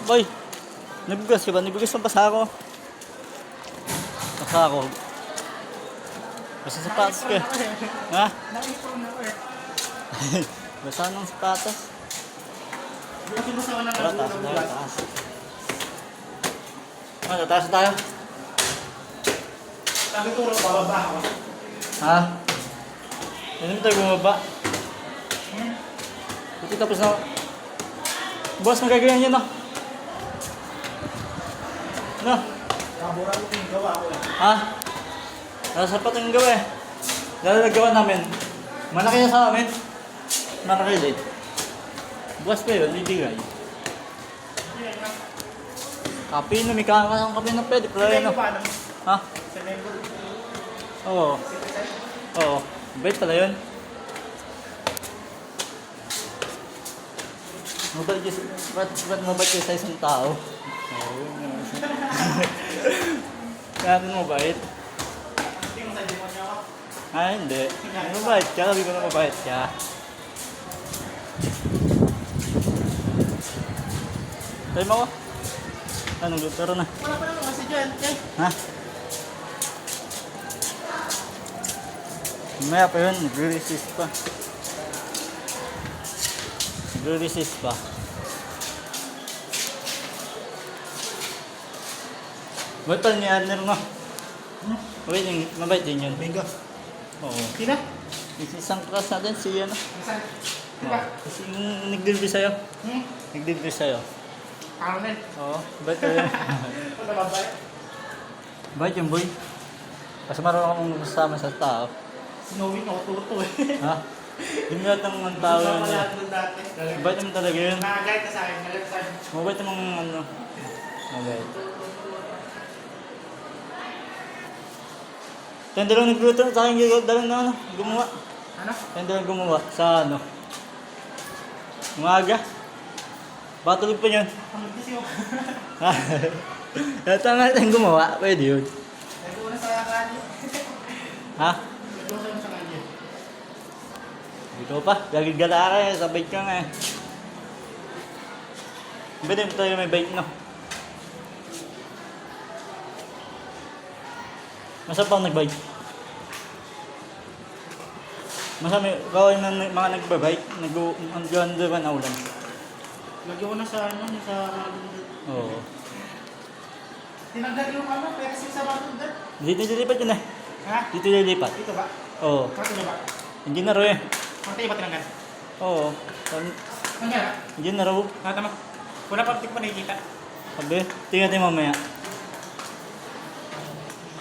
Boy, nagbugas ka ba? Nagbugas ng basa ako. Basa ako. Basa sapatos ka. Ha? Nakipon na ako eh. Basa ng sapatos. Kasi mo sa walang Tara, taas tayo, taas. Ano, taas tayo? Sabi ko, bababa ako. Ha? Hindi mo tayo bumaba. Buti tapos na. Boss, magagayan yun, no? No? Kabura ko yung gawa ko eh. Ha? Nasa sapat yung gawa eh. Lalagawa namin. Malaki na sa amin. Malaki din. Bukas pa yun, bibigay. Kape na, may kaka ng kape na pwede. Pero yun, no? Paano? Ha? Sa member. Oo. Oo. Bait pala yun. Mabait yun. Ba't mabait yun sa isang tao? Oo. Kaya natin mabait. Hindi mo sa demonyo ako. Ah, hindi. Mabait ka. Sabi ko na mabait ka. Tayo mo ako. Anong lutero na? Wala pa naman kasi dyan. Eh. Ha? Mamaya pa yun. Nagre-resist pa. Nagre-resist pa. Mabait pala ni Adner, no? Mabait din yun. Bingo. Oo. Sino? Isang class natin si ano. Nasaan? Oo. Diba? Kasi yung nag-deliver sa'yo. Hmm? Nag-deliver sa'yo. Carmen. Oo. Mabait ka yun. Ito na babae. Mabait yung boy. Kasi marunong akong masama sa tao. Sinowin ako tuto eh. Ha? Yung lahat ng tao Wala yun. pa lahat doon dati. Mabait naman talaga yun. Nakagayat na sa akin. Nagalit sa akin. Mabait namang ano. Mabait. Tenda lang nagluto sa akin dalang na ano, gumawa. Ano? Tenda lang gumawa sa ano. Umaga. Batulog pa yun. Ang kasi ako. Tama natin gumawa, pwede yun. Nag-uuna sa kanyo. Ha? Nag-uuna sa kanyo. Ikaw pa, gagig gala ka eh, sa bike ka nga eh. Pwede mo tayo may bike no? Masa pa nag-bike? Masa may kaway na mga nagbabike, nag-under ba na ulan? Lagyan ko na sa ano, sa Oo. tinanggal yung ano, pero sa matunda. Dito nililipat yun eh. Ha? Dito nililipat. Dito ba? Oo. Kato na ba? Hindi na raw eh. Mantay ba tinanggal? Oo. Tanggal ha? Hindi na raw. Tama. Wala pa pa nakikita. Sabi, tingnan tayo mamaya.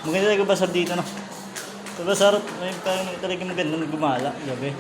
Maganda talaga basar dito no. Sa basar, may talaga maganda nagumala. Gabi.